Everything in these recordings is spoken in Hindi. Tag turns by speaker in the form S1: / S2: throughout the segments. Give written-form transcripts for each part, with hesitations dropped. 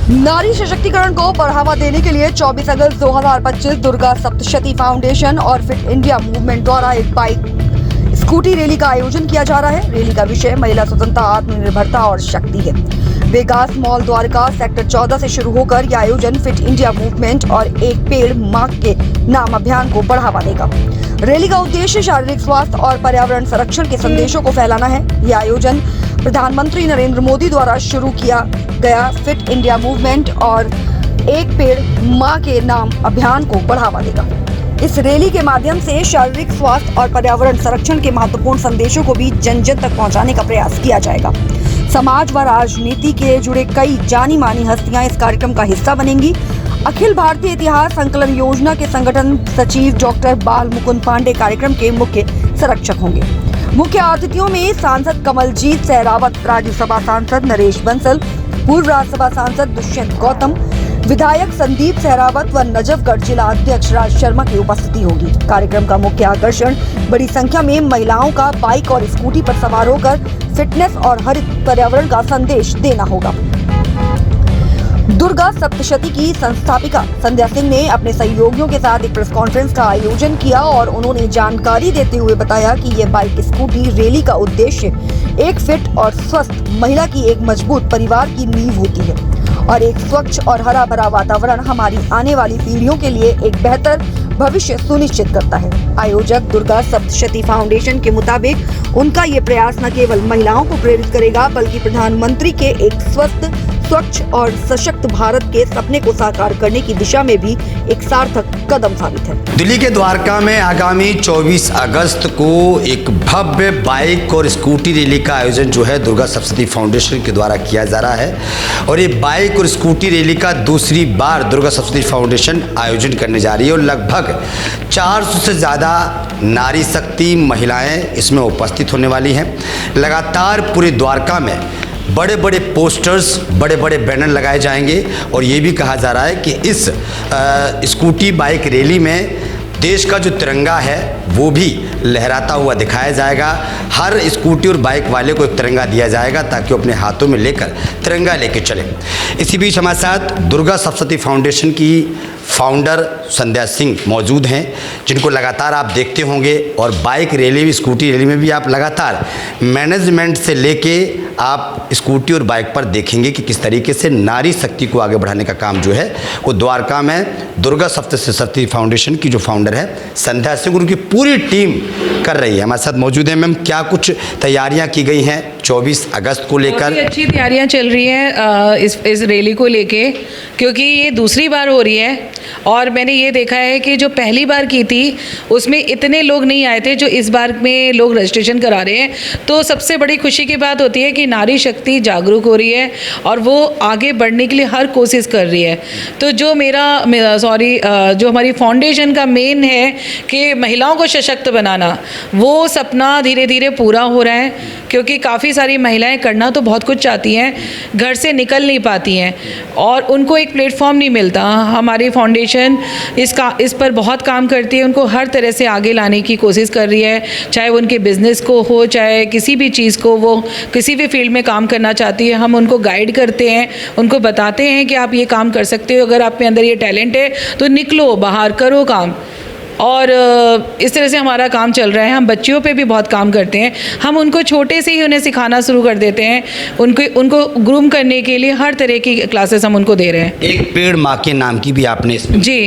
S1: नारी सशक्तिकरण को बढ़ावा देने के लिए 24 अगस्त 2025 दुर्गा सप्तशती फाउंडेशन और फिट इंडिया मूवमेंट द्वारा एक बाइक स्कूटी रैली का आयोजन किया जा रहा है। रैली का विषय महिला स्वतंत्रता, आत्मनिर्भरता और शक्ति है। वेगास मॉल द्वारका सेक्टर 14 से शुरू होकर यह आयोजन फिट इंडिया मूवमेंट और एक पेड़ मां के नाम अभियान को बढ़ावा देगा। रैली का उद्देश्य शारीरिक स्वास्थ्य और पर्यावरण संरक्षण के संदेशों को फैलाना है। यह आयोजन प्रधानमंत्री नरेंद्र मोदी द्वारा शुरू किया गया फिट इंडिया मूवमेंट और एक पेड़ मां के नाम अभियान को बढ़ावा देगा। इस रैली के माध्यम से शारीरिक स्वास्थ्य और पर्यावरण संरक्षण के महत्वपूर्ण संदेशों को भी जन जन तक पहुंचाने का प्रयास किया जाएगा। समाज व राजनीति के जुड़े कई जानी मानी हस्तियां इस कार्यक्रम का हिस्सा बनेंगी। अखिल भारतीय इतिहास संकलन योजना के संगठन सचिव डॉक्टर बाल मुकुंद पांडे कार्यक्रम के मुख्य संरक्षक होंगे। मुख्य अतिथियों में सांसद कमलजीत सहरावत, राज्यसभा सांसद नरेश बंसल, पूर्व राज्यसभा सांसद दुष्यंत गौतम, विधायक संदीप सहरावत व नजफगढ़ जिला अध्यक्ष राज शर्मा की उपस्थिति होगी। कार्यक्रम का मुख्य आकर्षण बड़ी संख्या में महिलाओं का बाइक और स्कूटी पर सवार होकर फिटनेस और हरित पर्यावरण का संदेश देना होगा। दुर्गा सप्तशती की संस्थापिका संध्या सिंह ने अपने सहयोगियों के साथ एक प्रेस कॉन्फ्रेंस का आयोजन किया और उन्होंने जानकारी देते हुए बताया कि यह बाइक स्कूटी रैली का उद्देश्य एक फिट और स्वस्थ महिला की एक मजबूत परिवार की नींव होती है और एक स्वच्छ और हरा भरा वातावरण हमारी आने वाली पीढ़ियों के लिए एक बेहतर भविष्य सुनिश्चित करता है। आयोजक दुर्गा सप्तशती फाउंडेशन के मुताबिक उनका ये प्रयास न केवल महिलाओं को प्रेरित करेगा बल्कि प्रधानमंत्री के एक स्वस्थ, स्वच्छ और सशक्त भारत के सपने को साकार करने की दिशा में भी एक सार्थक कदम साबित है।
S2: दिल्ली के द्वारका में आगामी 24 अगस्त को एक भव्य बाइक और स्कूटी रैली का आयोजन जो है दुर्गा सप्तशती फाउंडेशन के द्वारा किया जा रहा है और ये बाइक और स्कूटी रैली का दूसरी बार दुर्गा सप्तशती फाउंडेशन आयोजन करने जा रही है और लगभग 400 से ज़्यादा नारी शक्ति महिलाएं इसमें उपस्थित होने वाली हैं। लगातार पूरे द्वारका में बड़े बड़े पोस्टर्स, बड़े बड़े बैनर लगाए जाएंगे और ये भी कहा जा रहा है कि इस स्कूटी बाइक रैली में देश का जो तिरंगा है वो भी लहराता हुआ दिखाया जाएगा। हर स्कूटी और बाइक वाले को एक तिरंगा दिया जाएगा ताकि वो अपने हाथों में लेकर तिरंगा लेके चले। इसी बीच हमारे साथ दुर्गा सप्तशती फाउंडेशन की फाउंडर संध्या सिंह मौजूद हैं, जिनको लगातार आप देखते होंगे और बाइक रैली, स्कूटी रैली में भी आप लगातार मैनेजमेंट से लेके आप स्कूटी और बाइक पर देखेंगे कि किस तरीके से नारी शक्ति को आगे बढ़ाने का काम जो है वो द्वारका में दुर्गा सप्तशती फाउंडेशन की जो फाउंडर है संध्या सिंह, उनकी पूरी टीम कर रही है। हमारे साथ मौजूद है। मैम, क्या कुछ तैयारियां की गई हैं 24 अगस्त को लेकर?
S3: अच्छी तैयारियां चल रही हैं इस रैली को लेके, क्योंकि ये दूसरी बार हो रही है और मैंने ये देखा है कि जो पहली बार की थी उसमें इतने लोग नहीं आए थे जो इस बार में लोग रजिस्ट्रेशन करा रहे हैं। तो सबसे बड़ी खुशी की बात होती है कि नारी शक्ति जागरूक हो रही है और वो आगे बढ़ने के लिए हर कोशिश कर रही है। तो जो जो हमारी फाउंडेशन का मेन है कि महिलाओं को सशक्त बनाना, वो सपना धीरे धीरे पूरा हो रहा है, क्योंकि काफ़ी सारी महिलाएं करना तो बहुत कुछ चाहती हैं, घर से निकल नहीं पाती हैं और उनको एक प्लेटफॉर्म नहीं मिलता। हमारी फाउंडेशन इस पर बहुत काम करती है, उनको हर तरह से आगे लाने की कोशिश कर रही है, चाहे वो उनके बिज़नेस को हो, चाहे किसी भी चीज़ को, वो किसी भी फील्ड में काम करना चाहती है। हम उनको गाइड करते हैं, उनको बताते हैं कि आप ये काम कर सकते हो, अगर आप में अंदर ये टैलेंट है तो निकलो बाहर, करो काम। और इस तरह से हमारा काम चल रहा है। हम बच्चियों पे भी बहुत काम करते हैं। हम उनको छोटे से ही उन्हें सिखाना शुरू कर देते हैं। उनको ग्रूम करने के लिए हर तरह की क्लासेस हम उनको दे रहे हैं।
S2: एक पेड़ माँ के नाम की भी आपने इसमें
S3: जी,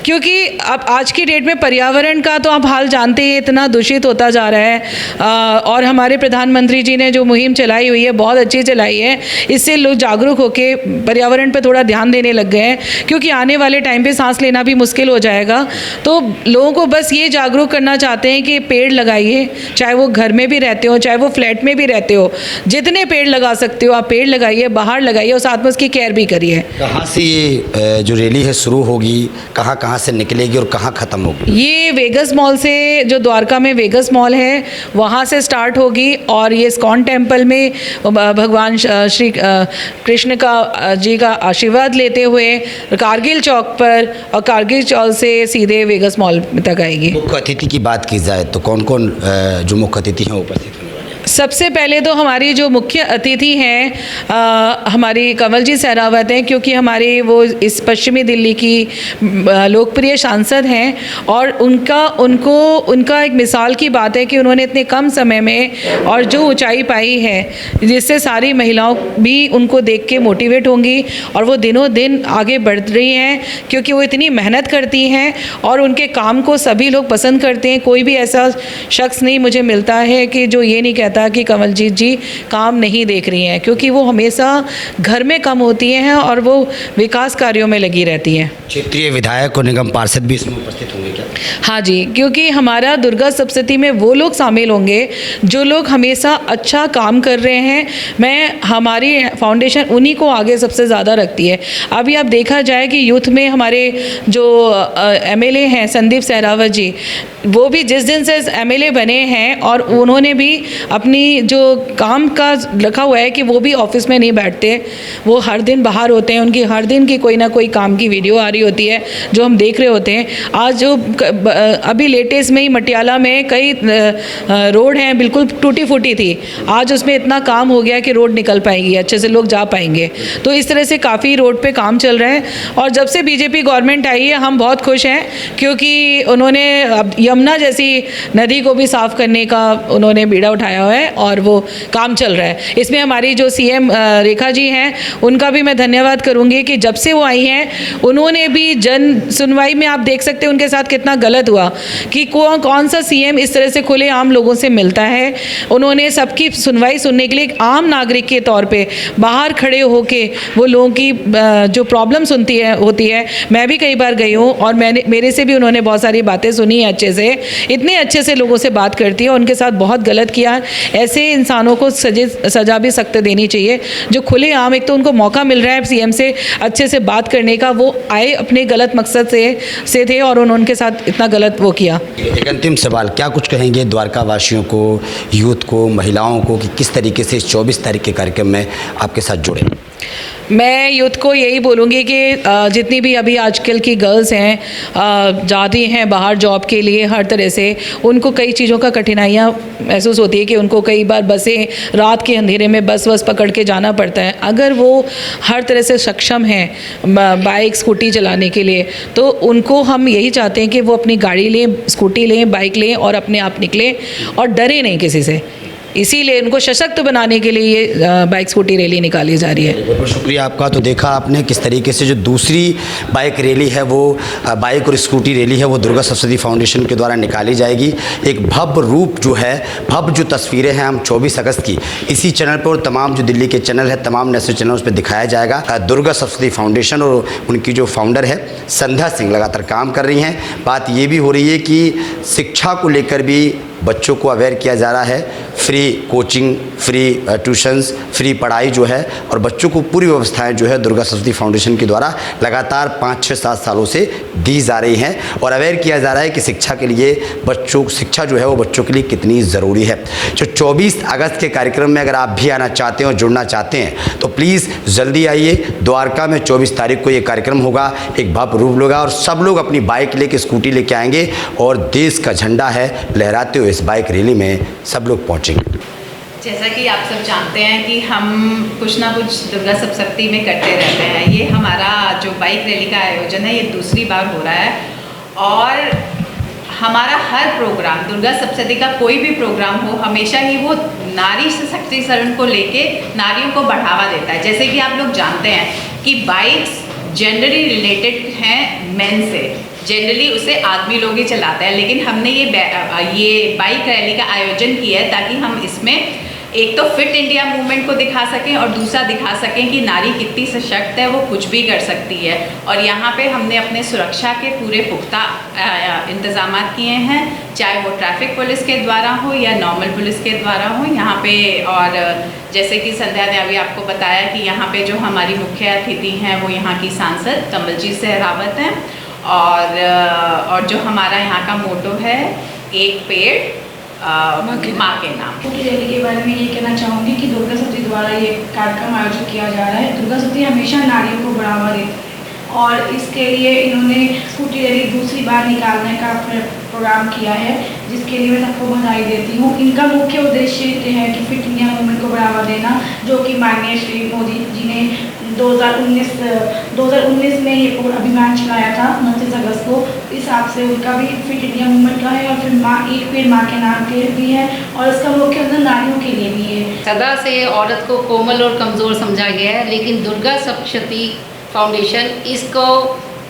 S3: क्योंकि अब आज की डेट में पर्यावरण का तो आप हाल जानते हैं, इतना दूषित होता जा रहा है और हमारे प्रधानमंत्री जी ने जो मुहिम चलाई हुई है बहुत अच्छी चलाई है। इससे लोग जागरूक होकर पर्यावरण पर थोड़ा ध्यान देने लग गए हैं, क्योंकि आने वाले टाइम पे सांस लेना भी मुश्किल हो जाएगा। तो लोगों को बस ये जागरूक करना चाहते हैं कि पेड़ लगाइए, चाहे वो घर में भी रहते हो, चाहे वो फ्लैट में भी रहते हो, जितने पेड़ लगा सकते हो आप पेड़ लगाइए, बाहर लगाइए और साथ में उसकी केयर भी करिए।
S2: कहाँ से ये जो रैली है शुरू होगी, कहाँ से निकलेगी और कहाँ खत्म होगी?
S3: ये वेगस मॉल से, जो द्वारका में वेगस मॉल है वहाँ से स्टार्ट होगी और ये इस्कॉन टेम्पल में भगवान श्री कृष्ण का जी का आशीर्वाद लेते हुए कारगिल चौक पर और कारगिल चौक से सीधे वेगस मॉल तक आएगी।
S2: मुख्य अतिथि की बात की जाए तो कौन कौन जो मुख्य अतिथि हैं उपस्थित?
S3: सबसे पहले तो हमारी जो मुख्य अतिथि हैं हमारी कंवलजीत सहरावत हैं, क्योंकि हमारे वो इस पश्चिमी दिल्ली की लोकप्रिय सांसद हैं और उनका एक मिसाल की बात है कि उन्होंने इतने कम समय में और जो ऊंचाई पाई है, जिससे सारी महिलाओं भी उनको देख के मोटिवेट होंगी और वो दिनों दिन आगे बढ़ रही हैं, क्योंकि वो इतनी मेहनत करती हैं और उनके काम को सभी लोग पसंद करते हैं। कोई भी ऐसा शख्स नहीं मुझे मिलता है कि जो ये नहीं कहता कि कंवलजीत जी काम नहीं देख रही हैं, क्योंकि वो हमेशा घर में कम होती हैं और वो विकास कार्यों में लगी रहती हैं।
S2: क्षेत्रीय विधायक और निगम पार्षद भी इसमें उपस्थित होंगे क्या?
S3: हाँ जी, क्योंकि हमारा दुर्गा सप्तशती में वो लोग शामिल होंगे जो लोग हमेशा अच्छा काम कर रहे हैं। हमारी फाउंडेशन उन्हीं को आगे सबसे ज़्यादा रखती है। अभी आप देखा जाए कि यूथ में हमारे जो एमएलए हैं संदीप सहरावत जी, वो भी जिस दिन से एमएलए बने हैं और उन्होंने भी अपनी जो काम का रखा हुआ है कि वो भी ऑफिस में नहीं बैठते, वो हर दिन बाहर होते हैं। उनकी हर दिन की कोई ना कोई काम की वीडियो आ रही होती है जो हम देख रहे होते हैं। आज जो अभी लेटेस्ट में ही मटियाला में कई रोड हैं बिल्कुल टूटी फूटी थी, आज उसमें इतना काम हो गया कि रोड निकल पाएगी, अच्छे से लोग जा पाएंगे। तो इस तरह से काफ़ी रोड पे काम चल रहा है और जब से बीजेपी गवर्नमेंट आई है हम बहुत खुश हैं, क्योंकि उन्होंने यमुना जैसी नदी को भी साफ़ करने का उन्होंने बीड़ा उठाया हुआ है और वो काम चल रहा है। इसमें हमारी जो सीएम रेखा जी हैं उनका भी मैं धन्यवाद करूँगी कि जब से वो आई हैं उन्होंने भी जन सुनवाई में, आप देख सकते हैं उनके साथ कितना गलत हुआ कि कौन सा सीएम इस तरह से खुले आम लोगों से मिलता है। उन्होंने सबकी सुनवाई सुनने के लिए एक आम नागरिक के तौर पे बाहर खड़े होके वो लोगों की जो प्रॉब्लम होती है। मैं भी कई बार गई हूँ और मेरे से भी उन्होंने बहुत सारी बातें सुनी है अच्छे से, इतने अच्छे से लोगों से बात करती है। उनके साथ बहुत गलत किया। ऐसे इंसानों को सजा भी सख्त देनी चाहिए जो खुले आम, एक तो उनको मौका मिल रहा है सीएम से अच्छे से बात करने का, वो आए अपने गलत मकसद से थे और उन्होंने उनके साथ इतना गलत वो किया।
S2: एक अंतिम सवाल, क्या कुछ कहेंगे द्वारका वासियों को, यूथ को, महिलाओं को कि किस तरीके से इस 24 तारीख के कार्यक्रम में आपके साथ जुड़े?
S3: मैं यूथ को यही बोलूँगी कि जितनी भी अभी आजकल की गर्ल्स हैं जाती हैं बाहर जॉब के लिए, हर तरह से उनको कई चीज़ों का कठिनाइयाँ महसूस होती है कि उनको कई बार बसें रात के अंधेरे में बस पकड़ के जाना पड़ता है। अगर वो हर तरह से सक्षम हैं बाइक स्कूटी चलाने के लिए, तो उनको हम यही चाहते हैं कि वो अपनी गाड़ी लें, स्कूटी लें, बाइक लें और अपने आप निकलें और डरे नहीं किसी से। इसीलिए उनको सशक्त बनाने के लिए ये बाइक स्कूटी रैली निकाली जा रही है।
S2: बहुत बहुत शुक्रिया आपका। तो देखा आपने किस तरीके से जो दूसरी बाइक रैली है वो बाइक और स्कूटी रैली है वो दुर्गा सप्तशती फाउंडेशन के द्वारा निकाली जाएगी। एक भव्य रूप जो है, भव्य जो तस्वीरें हैं हम 24 अगस्त की इसी चैनल पर और तमाम जो दिल्ली के चैनल है, तमाम नेशनल चैनल उस पर दिखाया जाएगा। दुर्गा सप्तशती फाउंडेशन और उनकी जो फाउंडर है संध्या सिंह लगातार काम कर रही हैं। बात ये भी हो रही है कि शिक्षा को लेकर भी बच्चों को अवेयर किया जा रहा है। Free coaching, free tuitions, free पढ़ाई जो है और बच्चों को पूरी व्यवस्थाएं जो है दुर्गा सप्तशती फाउंडेशन के द्वारा लगातार 5, 6, 7 सालों से दी जा रही हैं और अवेयर किया जा रहा है कि शिक्षा के लिए शिक्षा जो है वो बच्चों के लिए कितनी ज़रूरी है। जो 24 अगस्त के कार्यक्रम में अगर आप भी आना चाहते हैं और जुड़ना चाहते हैं तो प्लीज़ जल्दी आइए। द्वारका में 24 तारीख को ये कार्यक्रम होगा, एक भव्य रूप होगा और सब लोग अपनी बाइक लेके, स्कूटी लेके आएंगे और देश का झंडा है लहराते हुए इस बाइक रैली में सब लोग पहुँचेंगे।
S4: जैसा कि आप सब जानते हैं कि हम कुछ ना कुछ दुर्गा सप्तशती में करते रहते हैं। ये हमारा जो बाइक रैली का आयोजन है ये दूसरी बार हो रहा है और हमारा हर प्रोग्राम, दुर्गा सप्तशती का कोई भी प्रोग्राम हो, हमेशा ही वो नारी सशक्तिकरण को लेके नारियों को बढ़ावा देता है। जैसे कि आप लोग जानते हैं कि बाइक्स जेंडरली रिलेटेड हैं मेन से, जनरली उसे आदमी लोग ही चलाते हैं, लेकिन हमने ये बाइक रैली का आयोजन किया है ताकि हम इसमें एक तो फिट इंडिया मूवमेंट को दिखा सकें और दूसरा दिखा सकें कि नारी कितनी सशक्त है, वो कुछ भी कर सकती है। और यहाँ पे हमने अपने सुरक्षा के पूरे पुख्ता इंतजाम किए हैं, चाहे वो ट्रैफिक पुलिस के द्वारा हो या नॉर्मल पुलिस के द्वारा हो यहाँ पे। और जैसे कि संध्या ने अभी आपको बताया कि यहाँ पे जो हमारी मुख्य अतिथि हैं वो यहाँ की सांसद कंवलजीत सहरावत हैं और जो हमारा यहाँ का मोटो है एक पेड़ माँ के नाम।
S5: स्कूटी रैली के बारे में ये कहना चाहूँगी कि दुर्गा सप्तशती द्वारा ये कार्यक्रम आयोजित किया जा रहा है। दुर्गा सप्तशती हमेशा नारियों को बढ़ावा देती है और इसके लिए इन्होंने स्कूटी रैली दूसरी बार निकालने का प्रोग्राम किया है, जिसके लिए मैं सबको बधाई देती हूँ। इनका मुख्य उद्देश्य ये है कि फिट इंडिया मूवमेंट को बढ़ावा देना, जो कि माननीय श्री मोदी जी ने 2019 में ये अभियान चलाया था 29 अगस्त को। इस हिसाब से उनका भी फिट इंडिया मूवमेंट का है और फिर एक पेड़ माँ के नाम के भी है और इसका मुख्य उद्देश्य नारियों के लिए भी है।
S6: सदा से औरत को कोमल और कमज़ोर समझा गया है, लेकिन दुर्गा सप्तशती फाउंडेशन इसको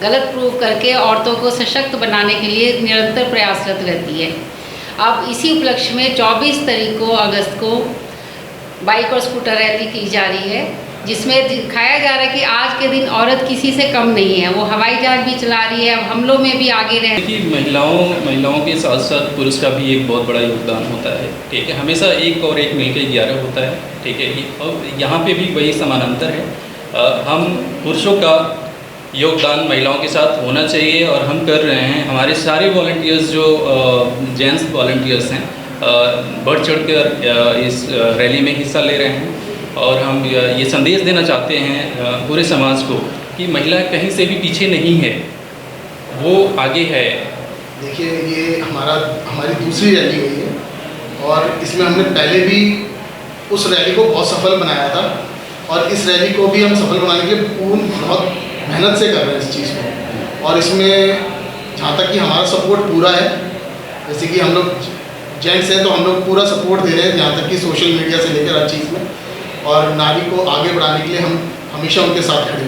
S6: गलत प्रूव करके औरतों को सशक्त बनाने के लिए निरंतर प्रयासरत रहती है। अब इसी उपलक्ष्य में 24 तारीख को अगस्त को बाइक और स्कूटर रैली की जा रही है, जिसमें दिखाया जा रहा है कि आज के दिन औरत किसी से कम नहीं है। वो हवाई जहाज भी चला रही है, अब हमलों में भी आगे रहे।
S7: देखिए, महिलाओं के साथ साथ पुरुष का भी एक बहुत बड़ा योगदान होता है, ठीक है। हमेशा एक और एक मिलकर 11 होता है, ठीक है। और यहाँ पे भी वही समानांतर है। हम पुरुषों का योगदान महिलाओं के साथ होना चाहिए और हम कर रहे हैं। हमारे सारे वॉलंटियर्स जो जेंट्स वॉलंटियर्स हैं बढ़ चढ़कर इस रैली में हिस्सा ले रहे हैं और हम ये संदेश देना चाहते हैं पूरे समाज को कि महिला कहीं से भी पीछे नहीं है, वो आगे है।
S8: देखिए, ये हमारी दूसरी रैली हुई है और इसमें हमने पहले भी उस रैली को बहुत सफल बनाया था और इस रैली को भी हम सफल बनाने के लिए बहुत मेहनत से कर रहे हैं इस चीज़ को। और इसमें जहाँ तक कि हमारा सपोर्ट पूरा है, जैसे कि हम लोग जेंट्स हैं तो हम लोग पूरा सपोर्ट दे रहे हैं, जहाँ तक कि सोशल मीडिया से लेकर हर चीज़ में, और नारी को आगे बढ़ाने के लिए हम हमेशा उनके साथ खड़े हैं।